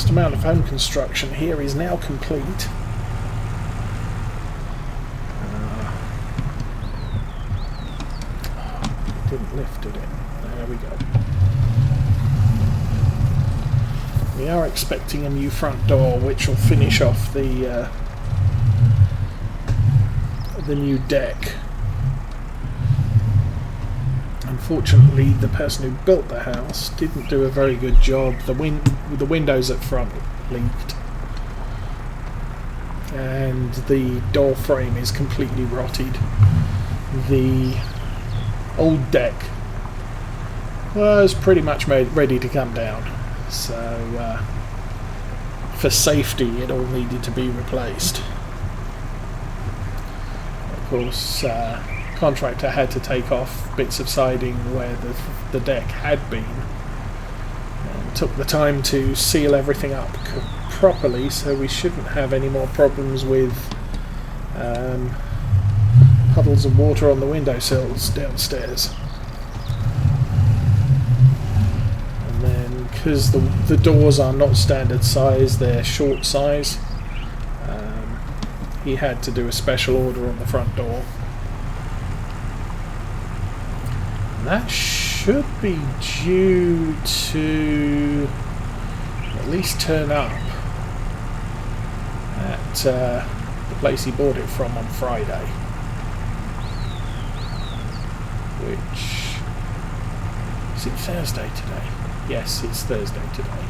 vast amount of home construction here is now complete. Didn't lift, did it? There we go. We are expecting a new front door, which will finish off the new deck. Unfortunately, the person who built the house didn't do a very good job. The windows at front leaked, and the door frame is completely rotted. The old deck was pretty much ready to come down, so for safety it all needed to be replaced. Of course, contractor had to take off bits of siding where the deck had been, and took the time to seal everything up properly, so we shouldn't have any more problems with puddles of water on the windowsills downstairs. And then, because the doors are not standard size, they're short size, he had to do a special order on the front door. And that should be due to at least turn up at the place he bought it from on Friday. Which is it Thursday today? Yes, it's Thursday today.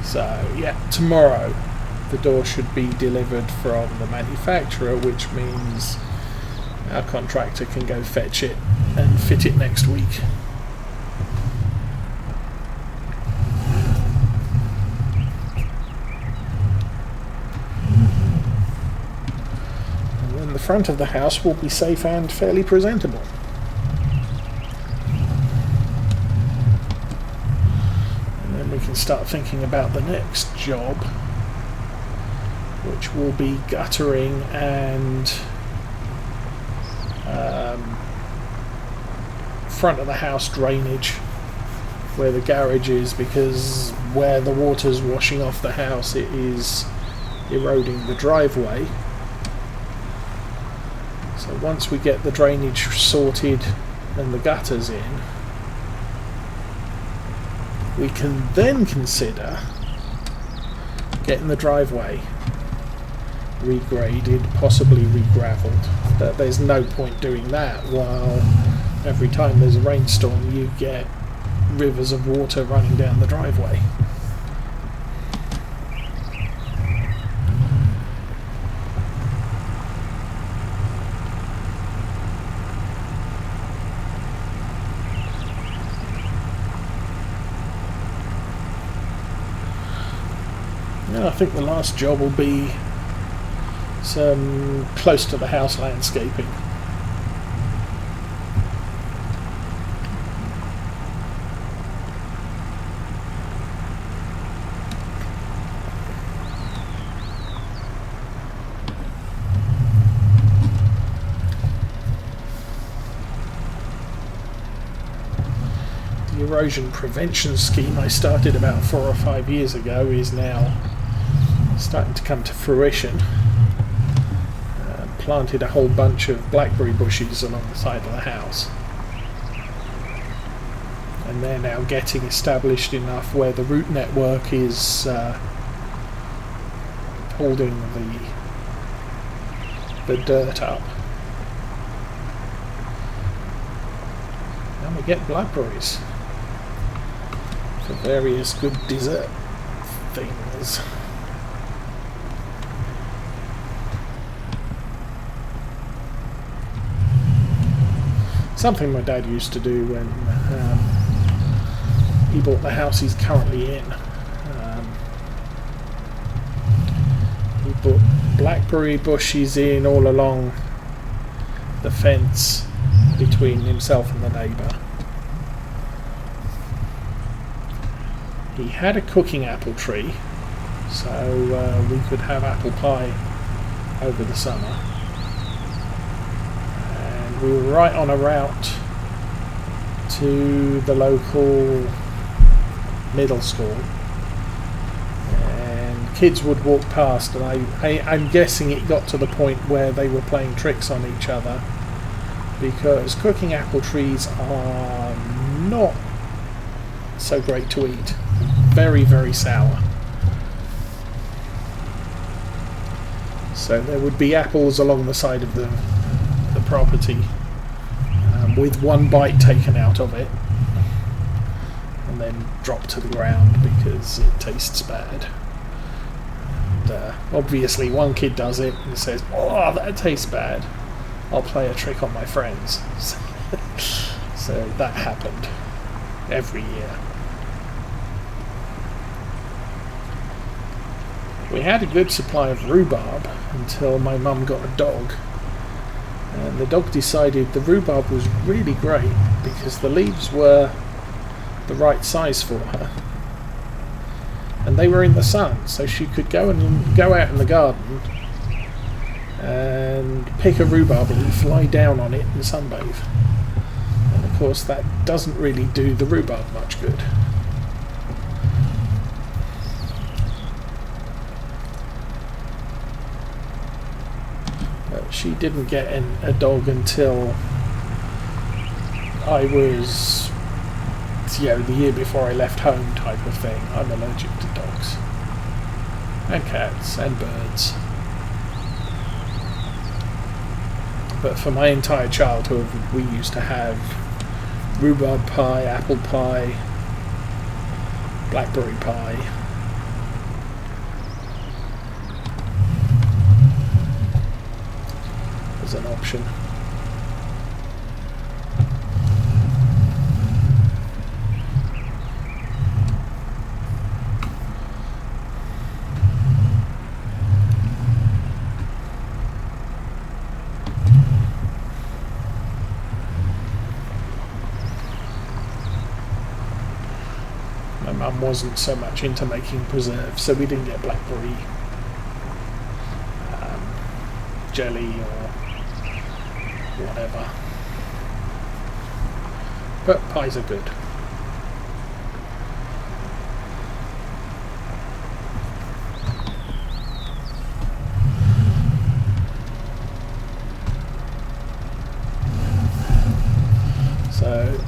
So yeah, tomorrow the door should be delivered from the manufacturer, which means our contractor can go fetch it and fit it next week. And then the front of the house will be safe and fairly presentable. We can start thinking about the next job, which will be guttering and front of the house drainage where the garage is, because where the water's washing off the house it is eroding the driveway. So once we get the drainage sorted and the gutters in, we can then consider getting the driveway regraded, possibly re-gravelled. But there's no point doing that while every time there's a rainstorm you get rivers of water running down the driveway. I think the last job will be some close to the house landscaping. The erosion prevention scheme I started about 4 or 5 years ago is now starting to come to fruition. Planted a whole bunch of blackberry bushes along the side of the house, and they're now getting established enough where the root network is holding the dirt up, and we get blackberries for various good dessert things. Something my dad used to do when he bought the house he's currently in. He put blackberry bushes in all along the fence between himself and the neighbour. He had a cooking apple tree, so we could have apple pie over the summer. We were right on a route to the local middle school, kids would walk past, and I'm guessing it got to the point where they were playing tricks on each other, because cooking apple trees are not so great to eat. Very, very sour. So there would be apples along the side of the property, with one bite taken out of it and then dropped to the ground because it tastes bad. And, obviously one kid does it and says, "Oh, that tastes bad. I'll play a trick on my friends." So that happened every year. We had a good supply of rhubarb until my mum got a dog, and the dog decided the rhubarb was really great because the leaves were the right size for her, and they were in the sun, so she could go out in the garden and pick a rhubarb leaf, lie down on it and sunbathe. And of course that doesn't really do the rhubarb much good. She didn't get a dog until I was, the year before I left home type of thing. I'm allergic to dogs and cats and birds. But for my entire childhood we used to have rhubarb pie, apple pie, blackberry pie. As an option. My mum wasn't so much into making preserves, so we didn't get blackberry jelly or whatever. But pies are good. So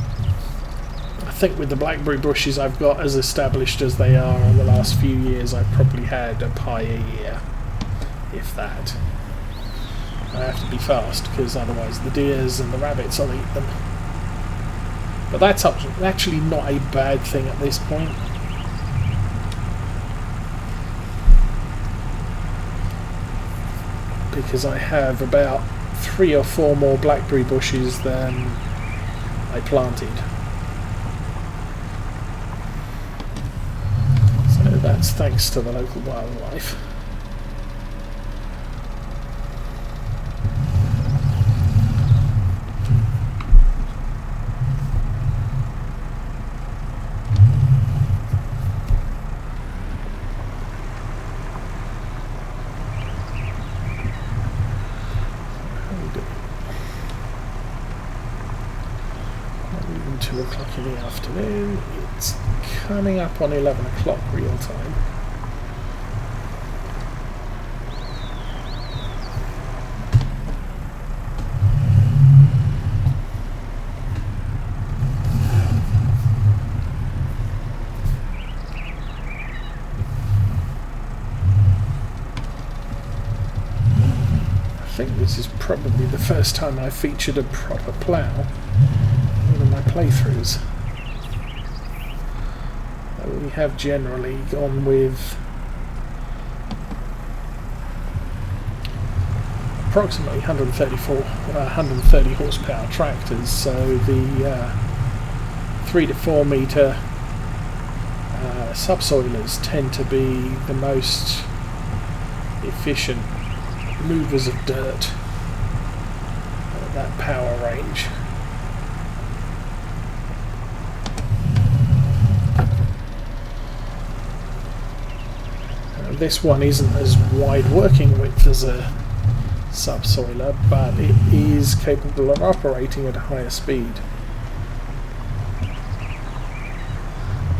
I think with the blackberry bushes I've got as established as they are in the last few years, I've probably had a pie a year, if that. I have to be fast because otherwise the deers and the rabbits will eat them. But that's actually not a bad thing at this point. Because I have about 3 or 4 more blackberry bushes than I planted. So that's thanks to the local wildlife. In the afternoon, it's coming up on 11 o'clock real time. I think this is probably the first time I've featured a proper plough in my playthroughs. We have generally gone with approximately 130 horsepower tractors, so the 3 to 4 metre subsoilers tend to be the most efficient movers of dirt at that power range. This one isn't as wide working width as a subsoiler, but it is capable of operating at a higher speed.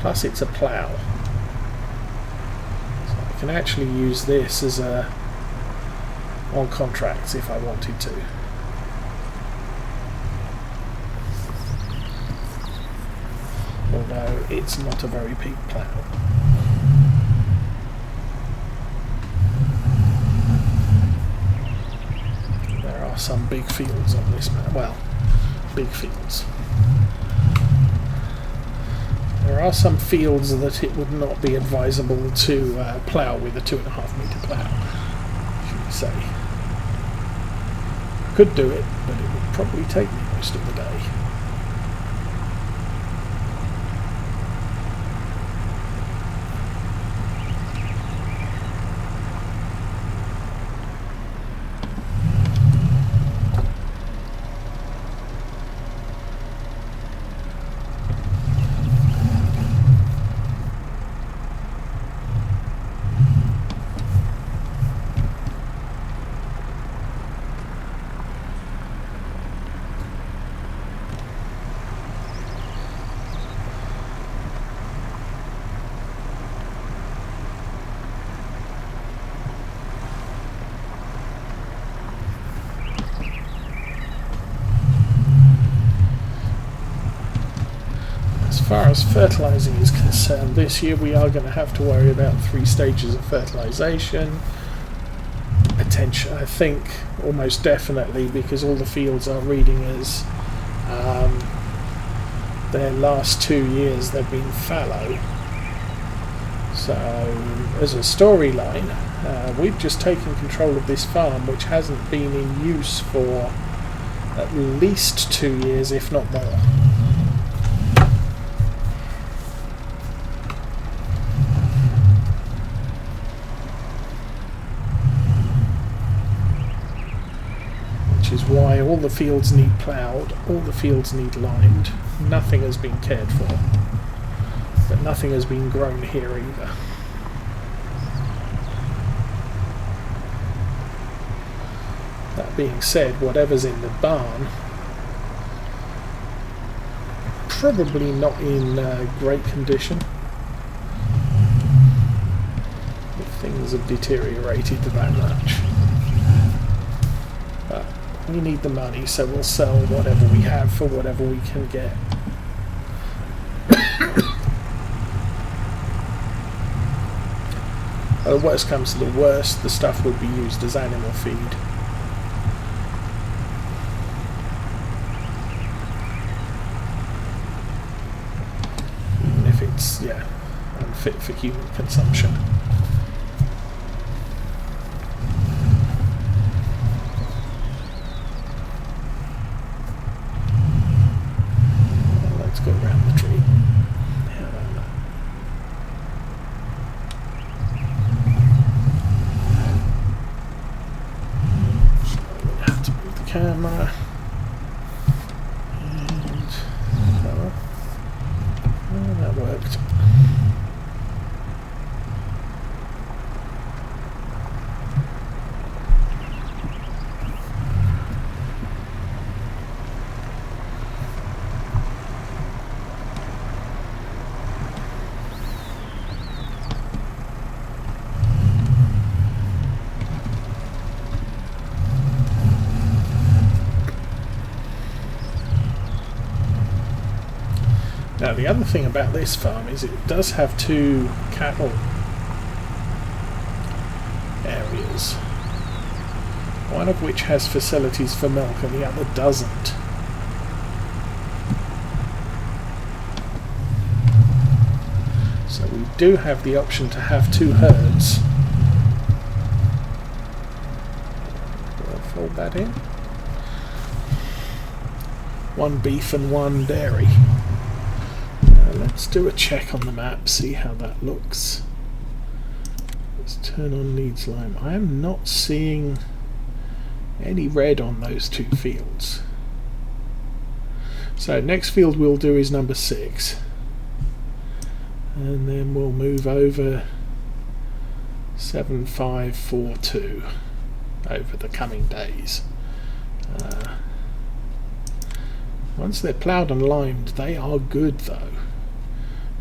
Plus it's a plough. So can actually use this as a on contracts if I wanted to. Although it's not a very big plough. There are some big fields on this map. Well, big fields. There are some fields that it would not be advisable to plough with a 2.5 metre plough, should we say. I could do it, but it would probably take me most of the day. As far as fertilising is concerned, this year we are going to have to worry about 3 stages of fertilisation. Attention, I think, almost definitely, because all the fields are reading as their last 2 years they've been fallow. So, as a storyline, we've just taken control of this farm, which hasn't been in use for at least 2 years, if not more. Which is why all the fields need ploughed, all the fields need limed, nothing has been cared for, but nothing has been grown here either. That being said, whatever's in the barn, probably not in great condition. If things have deteriorated that much. But we need the money, so we'll sell whatever we have for whatever we can get. The worst comes to the worst, the stuff would be used as animal feed. Even if it's, yeah, unfit for human consumption. Let's go around the tree. Camera and that worked. Now the other thing about this farm is it does have 2 cattle areas, one of which has facilities for milk and the other doesn't. So we do have the option to have 2 herds. We'll fold that in. 1 beef and 1 dairy. Let's do a check on the map, see how that looks. Let's turn on needs lime. I am not seeing any red on those 2 fields. So next field we'll do is number 6. And then we'll move over 7542 over the coming days. Once they're ploughed and limed, they are good though.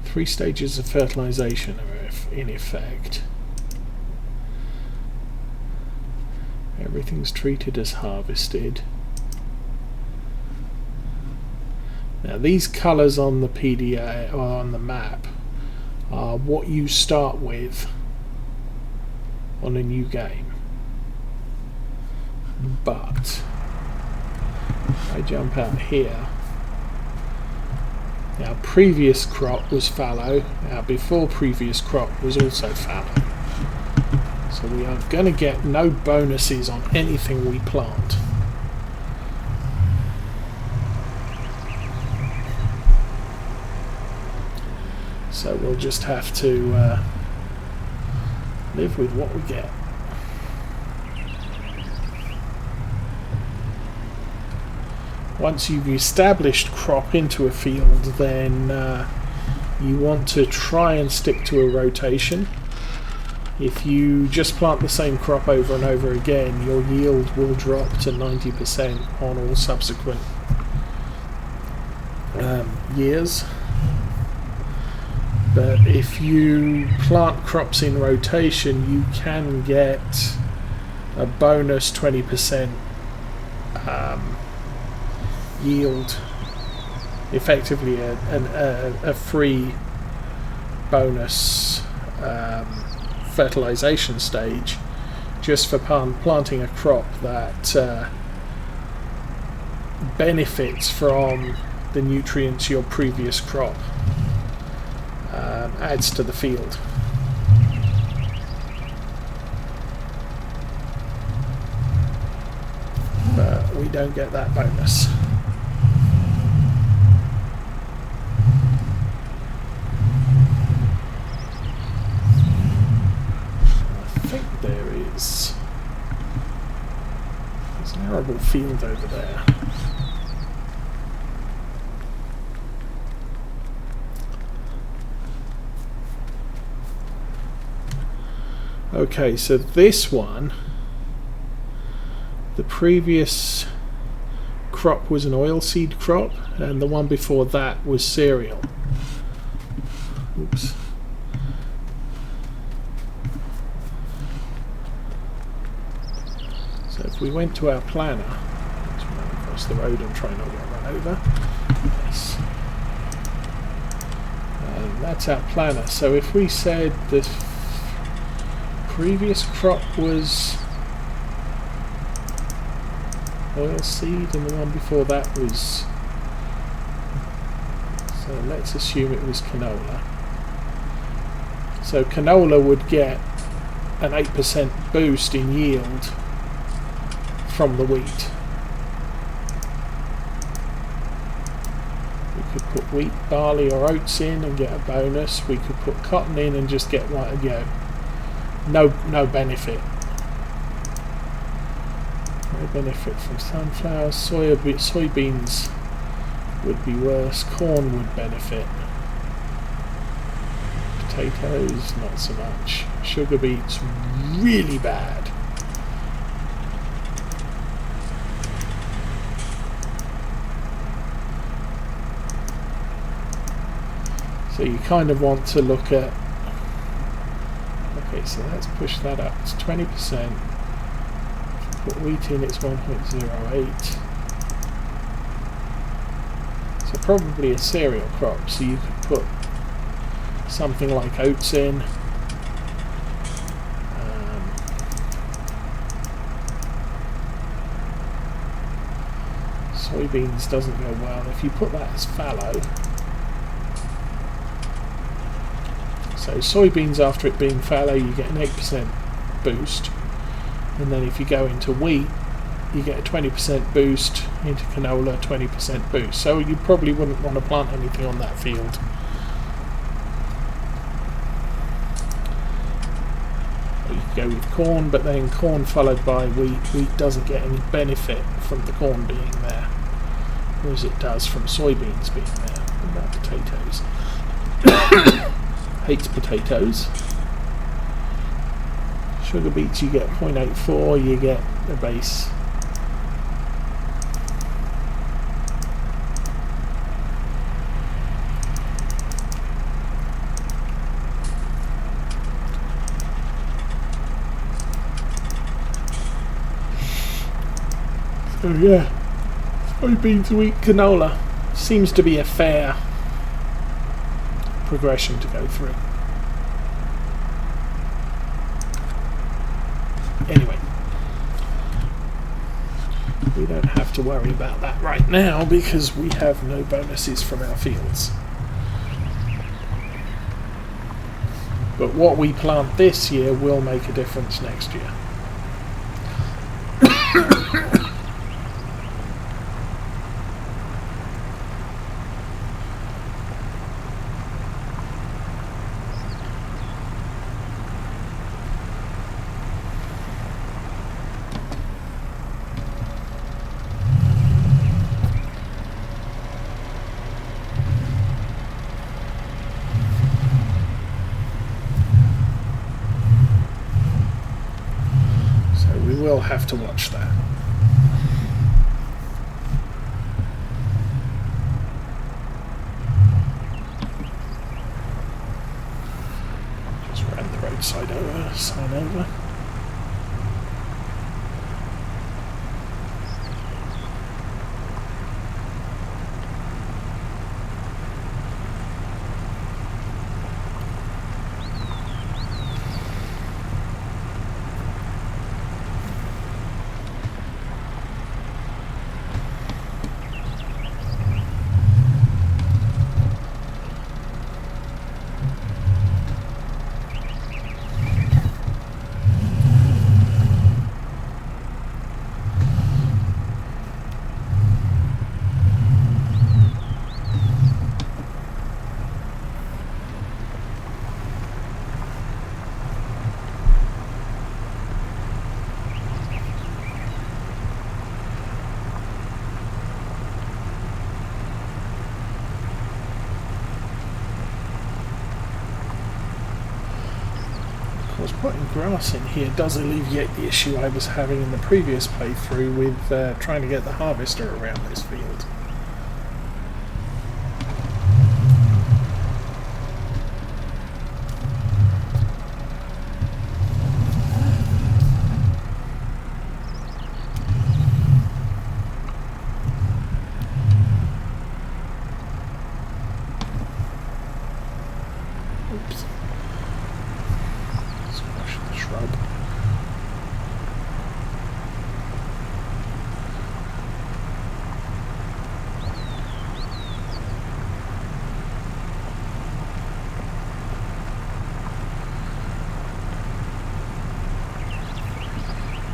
3 stages of fertilisation are in effect. Everything's treated as harvested. Now these colours on the PDA or on the map are what you start with on a new game. But if I jump out here, our previous crop was fallow, our before previous crop was also fallow. So we are going to get no bonuses on anything we plant. So we'll just have to live with what we get. Once you've established crop into a field, then you want to try and stick to a rotation. If you just plant the same crop over and over again, your yield will drop to 90% on all subsequent years. But if you plant crops in rotation, you can get a bonus 20% yield, effectively a free bonus fertilization stage just for planting a crop that benefits from the nutrients your previous crop adds to the field. But we don't get that bonus. There's an arable field over there. Okay, so this one, the previous crop was an oilseed crop, and the one before that was cereal. Oops. So if we went to our planner, let's run across the road and try not to get run over. Yes. And that's our planner. So if we said the previous crop was oilseed and the one before that was, so let's assume it was canola. So canola would get an 8% boost in yield from the wheat. We could put wheat, barley or oats in and get a bonus. We could put cotton in and just get one, no benefit. No benefit from sunflowers. Soybeans would be worse. Corn would benefit. Potatoes, not so much. Sugar beets, really bad. So you kind of want to look at, okay, so let's push that up. It's 20%. Put wheat in, it's 1.08. So probably a cereal crop, so you could put something like oats in. Soybeans doesn't go well. If you put that as fallow, so soybeans, after it being fallow, you get an 8% boost, and then if you go into wheat, you get a 20% boost, into canola 20% boost. So you probably wouldn't want to plant anything on that field. Or you could go with corn, but then corn followed by wheat. Wheat doesn't get any benefit from the corn being there, whereas it does from soybeans being there. What about potatoes? Hates potatoes. Sugar beets, you get 0.84, you get a base. So yeah, soybeans, wheat, canola seems to be a fair progression to go through. Anyway, we don't have to worry about that right now because we have no bonuses from our fields. But what we plant this year will make a difference next year. We'll have to watch that. Just ran the roadside sign over. Putting grass in here does alleviate the issue I was having in the previous playthrough with trying to get the harvester around this field. Oops. Shrub.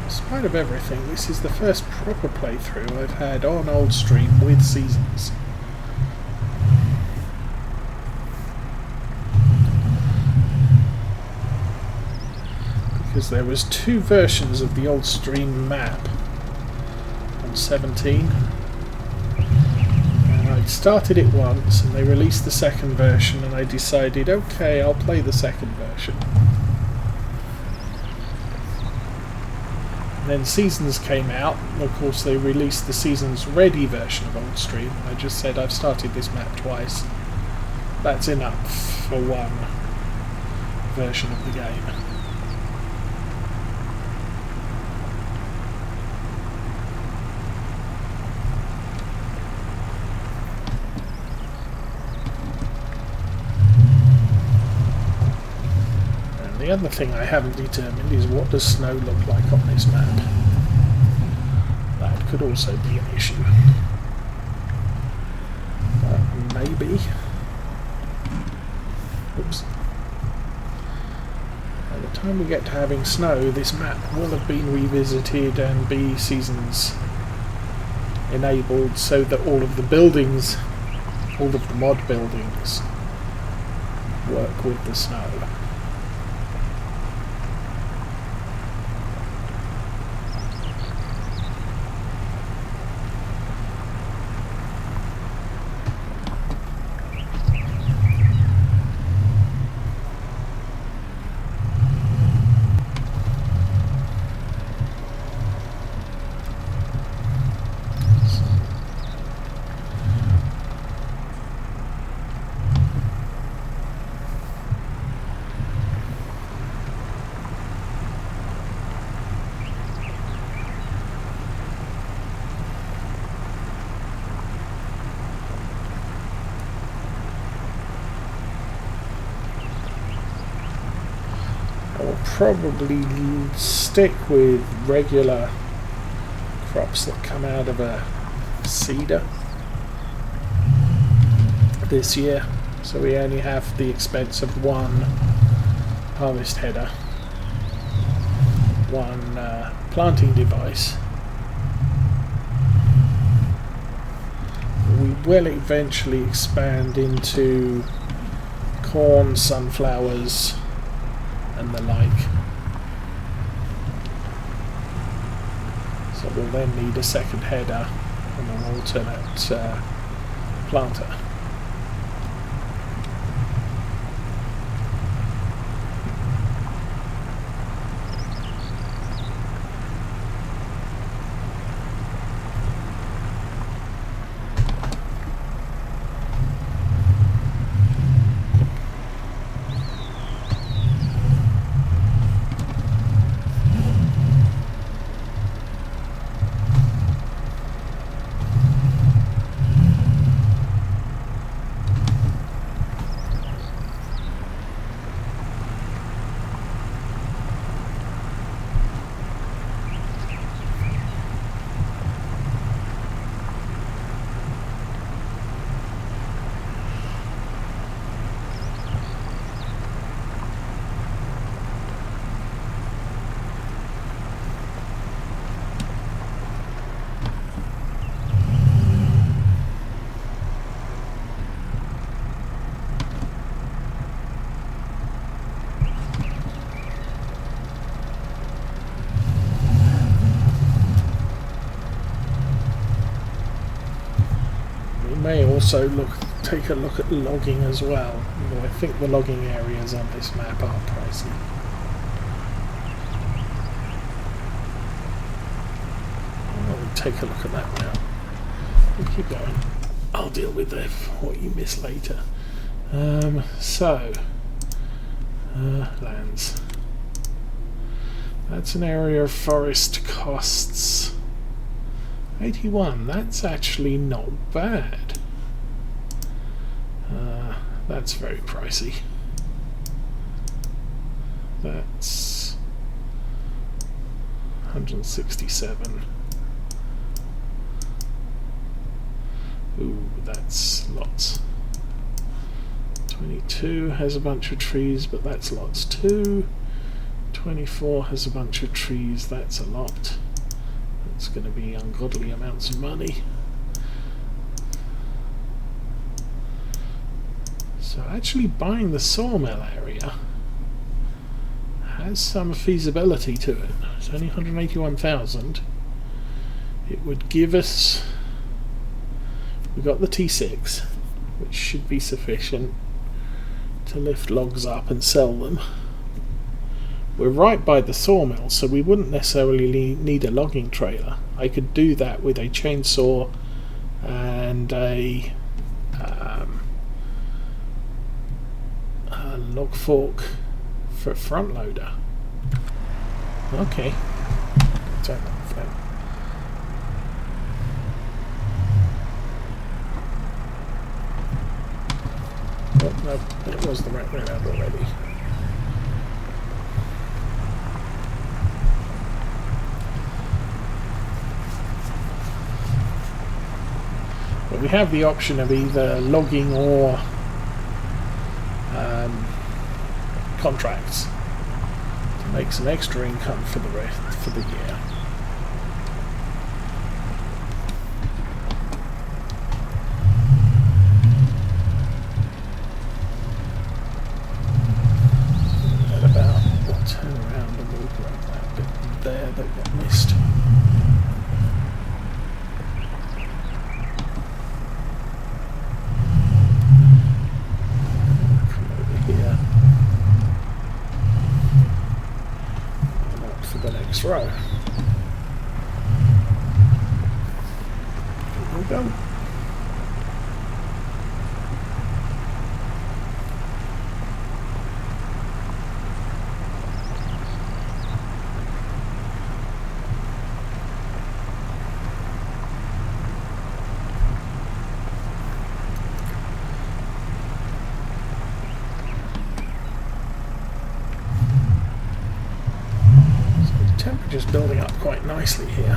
In spite of everything, this is the first proper playthrough I've had on Old Stream with seasons. Because there was two versions of the Old Stream map on 17, and I started it once and they released the second version and I decided, okay, I'll play the second version. And then Seasons came out, and of course they released the Seasons Ready version of Old Stream. I just said, I've started this map twice, that's enough for one version of the game. The other thing I haven't determined is what does snow look like on this map. That could also be an issue. But maybe... Oops. By the time we get to having snow, this map will have been revisited and be seasons enabled so that all of the buildings, all of the mod buildings, work with the snow. probably stick with regular crops that come out of a seeder this year, so we only have the expense of one harvest header, one planting device. We will eventually expand into corn, sunflowers and the like, so we'll then need a second header and an alternate planter. May also take a look at logging as well, although I think the logging areas on this map are pricey. We'll take a look at that now. We'll keep going. I'll deal with what you miss later. Lands. That's an area of forest costs 81. That's actually not bad. That's very pricey. That's 167. Ooh, that's lots. 22 has a bunch of trees, but that's lots too. 24 has a bunch of trees, that's a lot. It's going to be ungodly amounts of money. So actually buying the sawmill area has some feasibility to it. It's only 181,000. It would give us... We've got the T6, which should be sufficient to lift logs up and sell them. We're right by the sawmill, so we wouldn't necessarily need a logging trailer. I could do that with a chainsaw and a log fork for a front loader. Okay. Turn that off then. Oh, no, it was the right way around already. But we have the option of either logging or contracts to make some extra income for the year. At about, we'll turn around and we'll grab that bit there that got missed. Row. Here we go. just building up quite nicely here.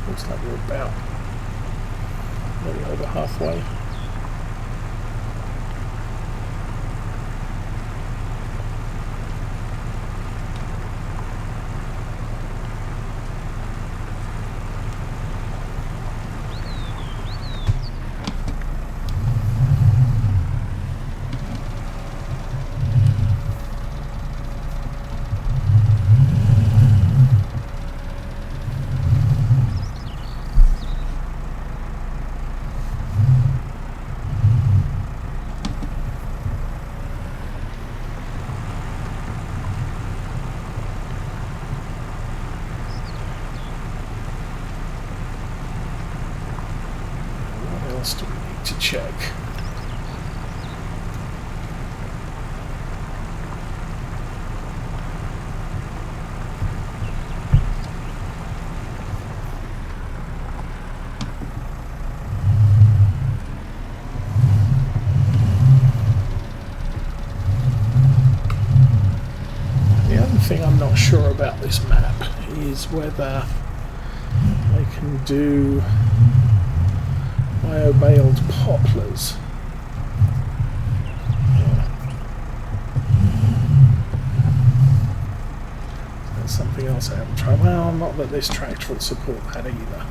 Looks like we're about maybe over halfway. What else do we need to check? The other thing I'm not sure about this map is whether they can do bio-baled poplars. That's something else I haven't tried. Well, not that this tractor will support that either.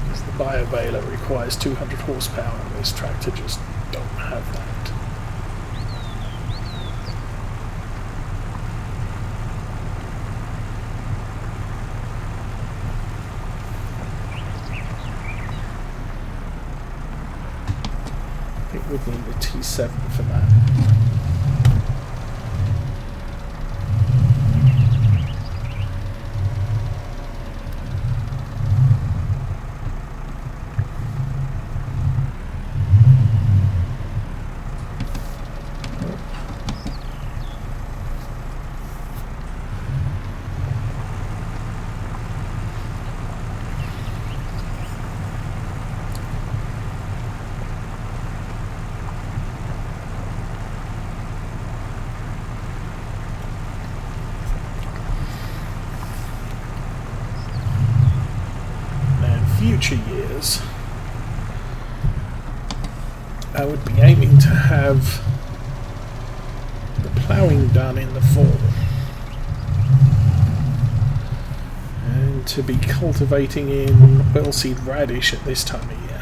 Because the bio-baler requires 200 horsepower and this tractor just don't have that. I think we'd need a T7 for that. Future years, I would be aiming to have the ploughing done in the fall and to be cultivating in oilseed radish at this time of year.